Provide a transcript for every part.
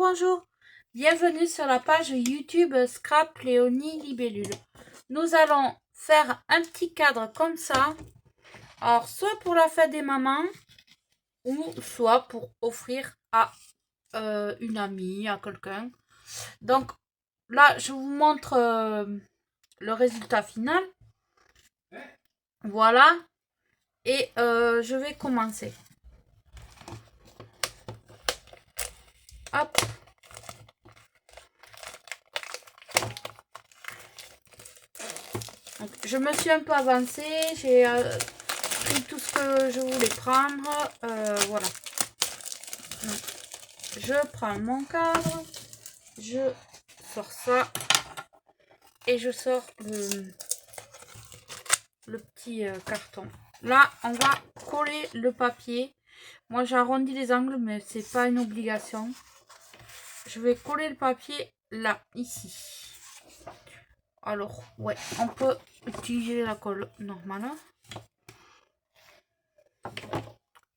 bonjour. Bienvenue sur la page YouTube Scrap Léonie Libellule. Nous allons faire un petit cadre comme ça. Alors, soit pour la fête des mamans, ou soit pour offrir à une amie, à quelqu'un. Donc, là, je vous montre le résultat final. Voilà. Et je vais commencer. Hop. Donc, je me suis un peu avancée, j'ai pris tout ce que je voulais prendre, voilà. Donc, je prends mon cadre, je sors ça et je sors le petit carton. Là, on va coller le papier. Moi, j'arrondis les angles, mais c'est pas une obligation. Je vais coller le papier là, ici. Alors, ouais, on peut utiliser la colle normale.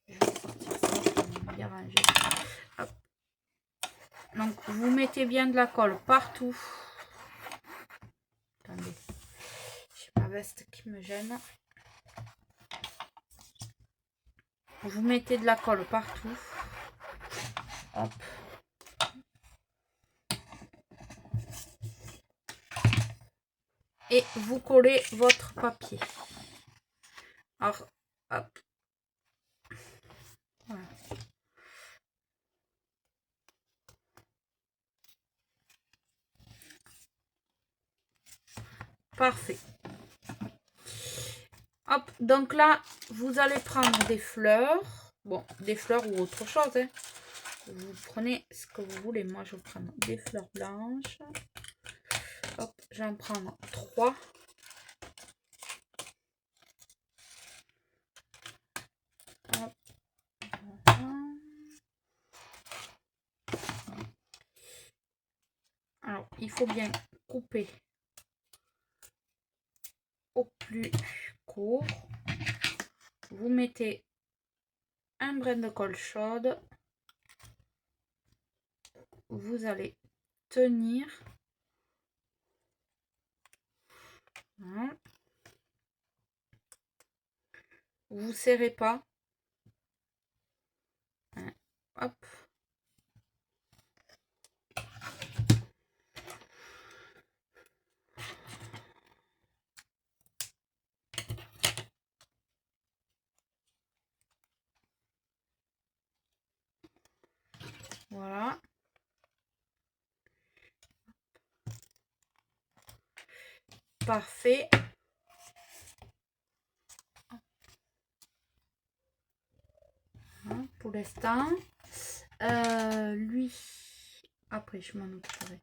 Je vais sortir ça pour bien ranger. Hop. Donc, vous mettez bien de la colle partout. Attendez, j'ai ma veste qui me gêne. Vous mettez de la colle partout. Hop. Et vous collez votre papier. Alors, hop. Voilà. Parfait. Hop, donc là, vous allez prendre des fleurs. Bon, des fleurs ou autre chose. Hein. Vous prenez ce que vous voulez. Moi, je vais prendre des fleurs blanches. Hop, je vais en prendre 3. Hop. Alors, il faut bien couper au plus court. Vous mettez un brin de colle chaude. Vous allez tenir. Voilà. Vous serrez pas. Hop. Voilà. Parfait. Voilà, pour l'instant. Lui, après je m'en occuperai.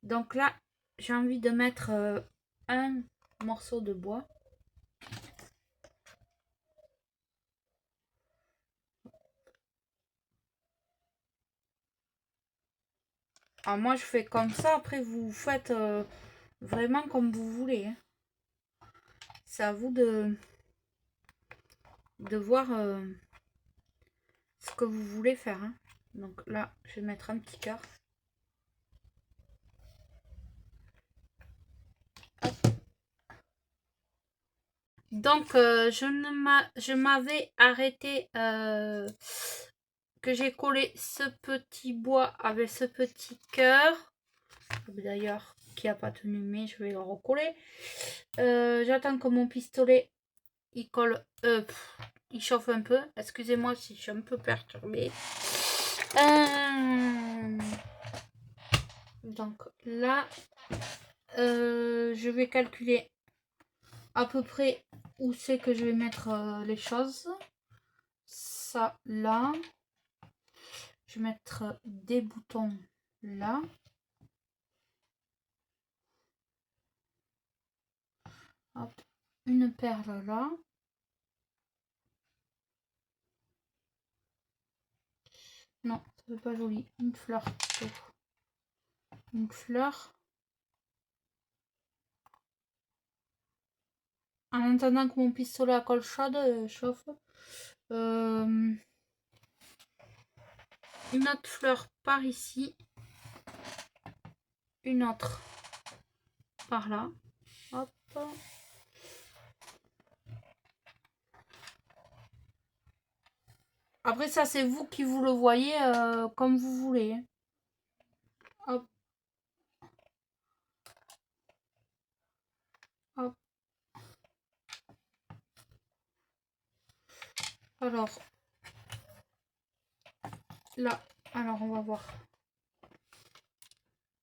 Donc là, j'ai envie de mettre un morceau de bois. Alors moi je fais comme ça, après vous faites vraiment comme vous voulez. Hein. C'est à vous de voir ce que vous voulez faire. Hein. Donc là, je vais mettre un petit cœur. Donc je m'avais arrêté que j'ai collé ce petit bois avec ce petit cœur. D'ailleurs, qui n'a pas tenu, mais je vais le recoller. J'attends que mon pistolet il colle, il chauffe un peu. Excusez-moi si je suis un peu perturbée. Donc là, je vais calculer à peu près où c'est que je vais mettre les choses. Ça là. Je vais mettre des boutons là. Hop, une perle là. Non, ça fait pas joli. Une fleur plutôt. Une fleur. En attendant que mon pistolet à colle chaude chauffe. une autre fleur par ici. Une autre par là. Hop. Après ça c'est vous qui vous le voyez comme vous voulez. Hop. Hop. Alors là, alors on va voir.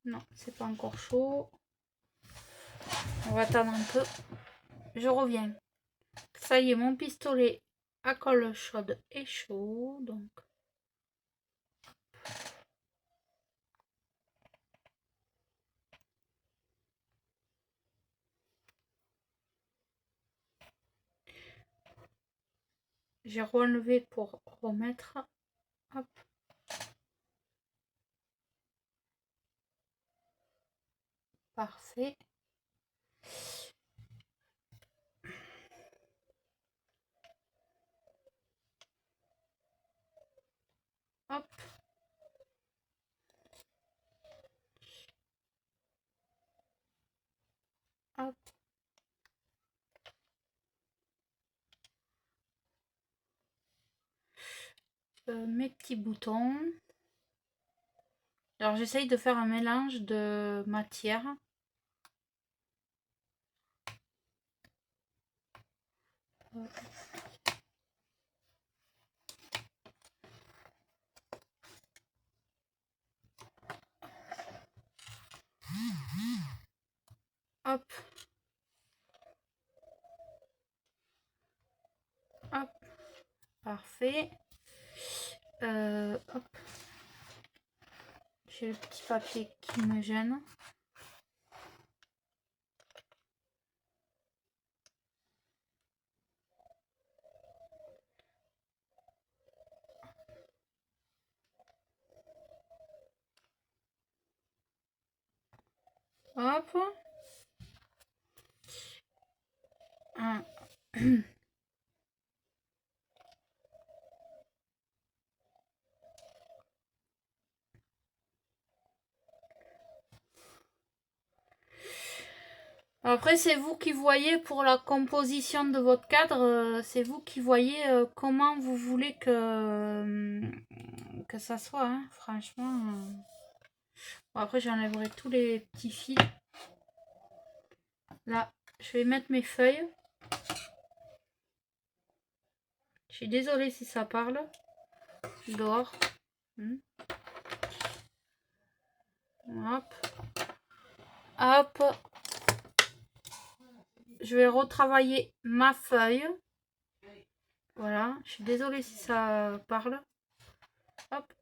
Non, c'est pas encore chaud. On va attendre un peu. Je reviens. Ça y est, mon pistolet à colle chaude est chaud. Donc j'ai relevé pour remettre. Hop. Parfait. Hop. Hop. Mes petits boutons. Alors j'essaye de faire un mélange de matière. Hop. Hop. Parfait. Hop. J'ai le petit papier qui me gêne. Hop. Un. Après, c'est vous qui voyez pour la composition de votre cadre, c'est vous qui voyez comment vous voulez que ça soit, hein, franchement. Bon, après, j'enlèverai tous les petits fils. Là, je vais mettre mes feuilles. Je suis désolée si ça parle. Dehors. Hop. Hop. Je vais retravailler ma feuille. Voilà. Je suis désolée si ça parle. Hop.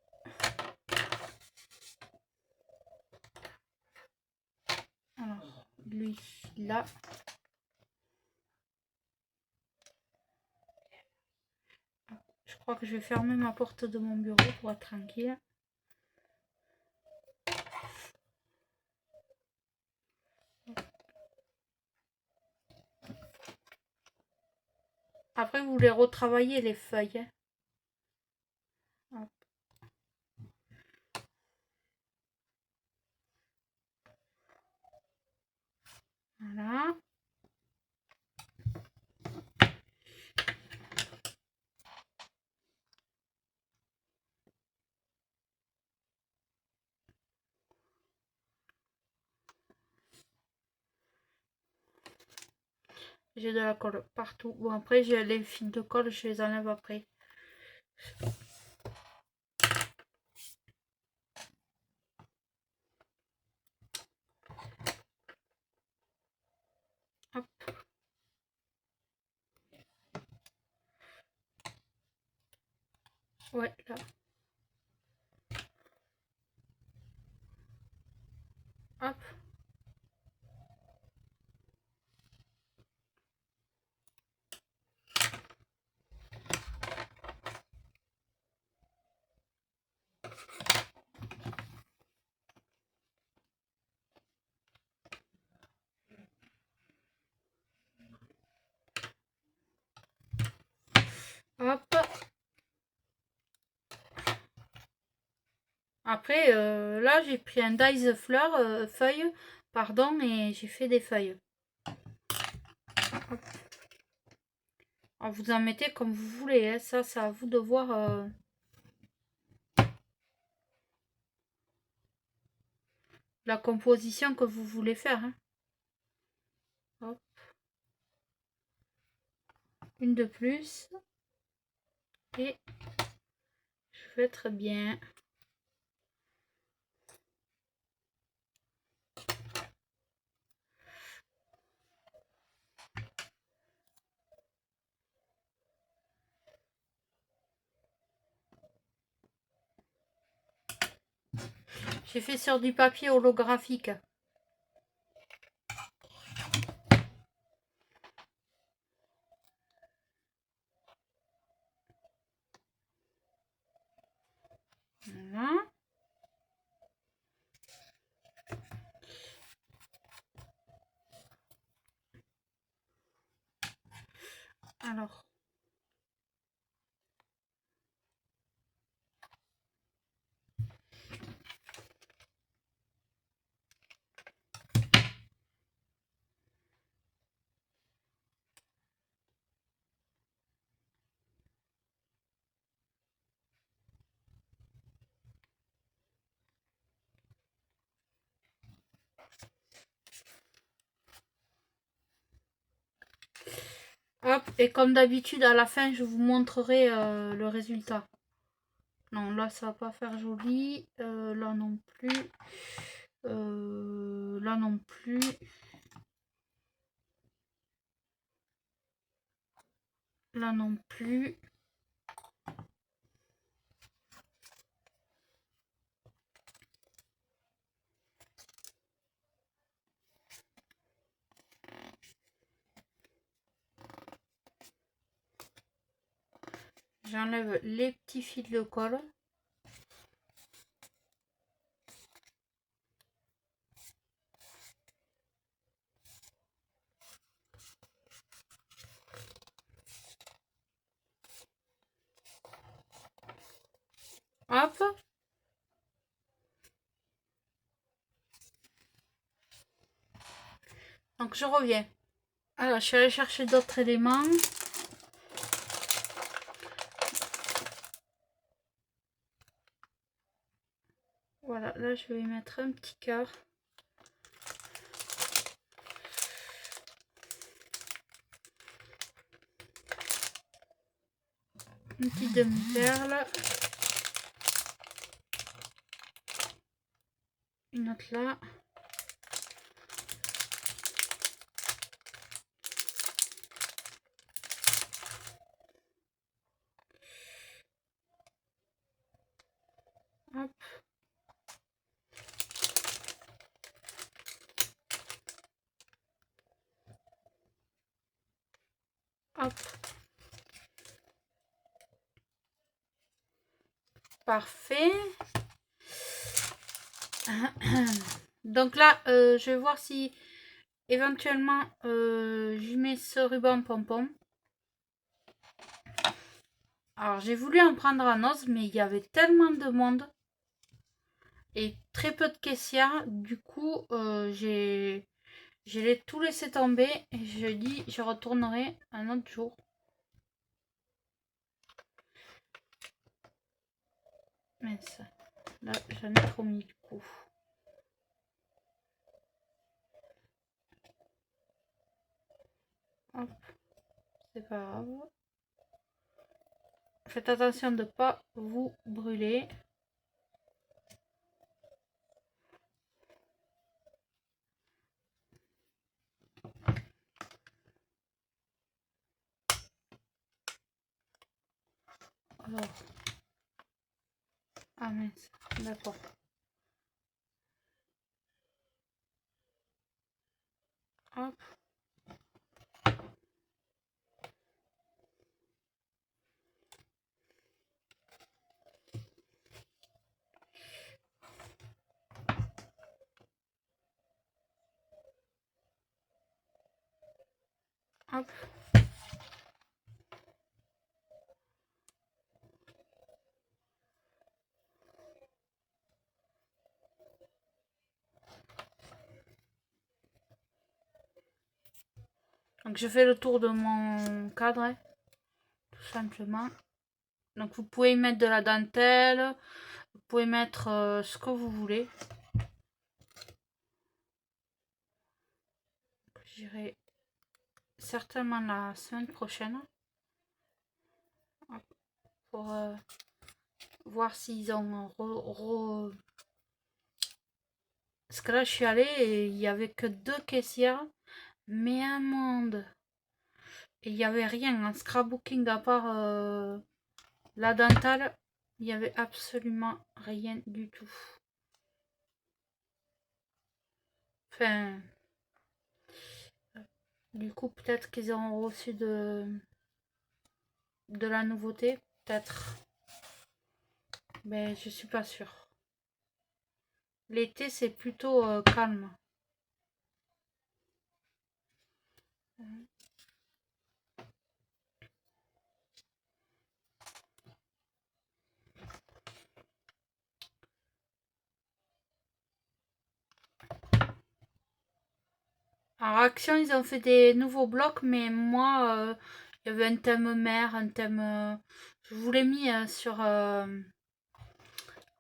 Alors, lui, là. Je crois que je vais fermer ma porte de mon bureau pour être tranquille. Après, vous les retravaillez les feuilles. Hop. Voilà. J'ai de la colle partout. Bon, après, j'ai les fils de colle, je les enlève après. Hop. Ouais, là. Hop. Hop. Après, là, j'ai pris un dies feuille, pardon, et j'ai fait des feuilles. Hop. Alors, vous en mettez comme vous voulez, hein. Ça, c'est à vous de voir la composition que vous voulez faire. Hein. Hop. Une de plus. Et je fais très bien. J'ai fait sur du papier holographique. Voilà. Alors. Hop, et comme d'habitude, à la fin, je vous montrerai le résultat. Non, là, ça va pas faire joli. Là non plus. Là non plus. Là non plus. J'enlève les petits fils de colle. Hop. Donc je reviens. Alors je suis allée chercher d'autres éléments. Voilà, là je vais y mettre un petit cœur. Une petite demi-perle. Une autre là. Hop. Hop. Parfait. Donc là, je vais voir si éventuellement je mets ce ruban pompon. Alors j'ai voulu en prendre un os, mais il y avait tellement de monde et très peu de caissières. Du coup, j'ai tout laissé tomber et je dis je retournerai un autre jour. Mais ça, là j'en ai trop mis du coup. Hop, c'est pas grave. Faites attention de ne pas vous brûler. Alors. Ah mince, d'accord. Hop. Hop. Donc je fais le tour de mon cadre, hein, tout simplement. Donc vous pouvez y mettre de la dentelle, vous pouvez mettre ce que vous voulez. J'irai certainement la semaine prochaine pour voir s'ils ont parce que là je suis allée et il y avait que 2 caissières, mais un monde. Et il n'y avait rien en scrapbooking à part la dentale. Il n'y avait absolument rien du tout. Enfin, du coup, peut-être qu'ils ont reçu de la nouveauté. Peut-être. Mais je suis pas sûre. L'été, c'est plutôt calme. En Action, ils ont fait des nouveaux blocs, mais moi, il y avait un thème mer, un thème... je vous l'ai mis sur...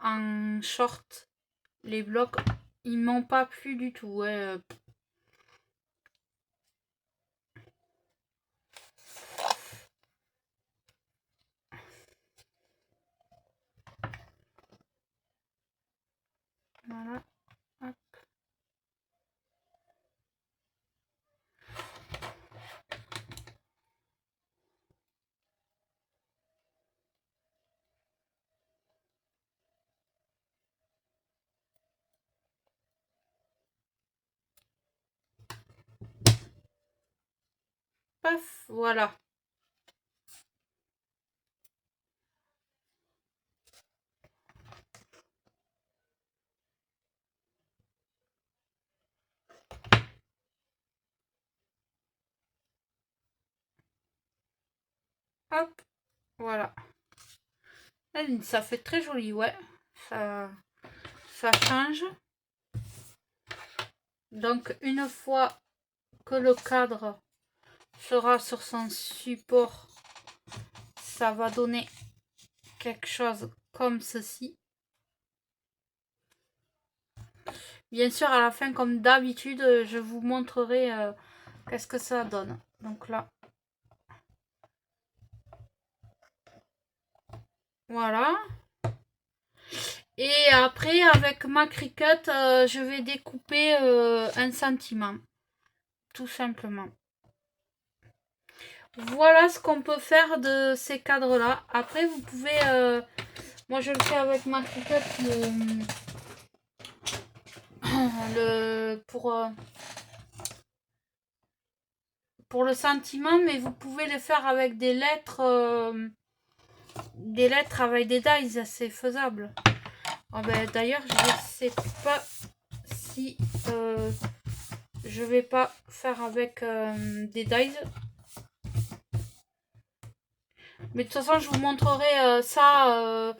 en short. Les blocs, ils m'ont pas plu du tout. Ouais. Voilà. Hop. Paf, voilà. Hop, voilà. Ça fait très joli, ouais. Ça change. Donc, une fois que le cadre sera sur son support, ça va donner quelque chose comme ceci. Bien sûr, à la fin, comme d'habitude, je vous montrerai qu'est-ce que ça donne. Donc là, voilà. Et après, avec ma Cricut, je vais découper un sentiment. Tout simplement. Voilà ce qu'on peut faire de ces cadres-là. Après, vous pouvez... moi, je le fais avec ma Cricut pour le sentiment, mais vous pouvez le faire avec des lettres avec des dies, c'est faisable. Oh ben, d'ailleurs, je ne sais pas si je vais pas faire avec des dies. Mais de toute façon, je vous montrerai ça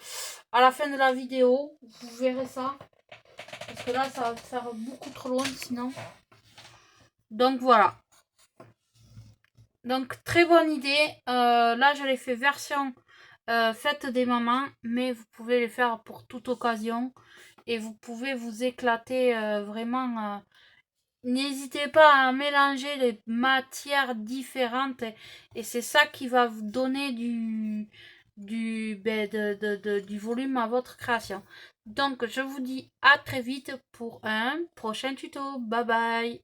à la fin de la vidéo. Vous verrez ça. Parce que là, ça va faire beaucoup trop loin sinon. Donc voilà. Donc très bonne idée. Là, je l'ai fait version fête des mamans. Mais vous pouvez les faire pour toute occasion. Et vous pouvez vous éclater vraiment. N'hésitez pas à mélanger les matières différentes. Et c'est ça qui va vous donner du volume à votre création. Donc je vous dis à très vite pour un prochain tuto. Bye bye.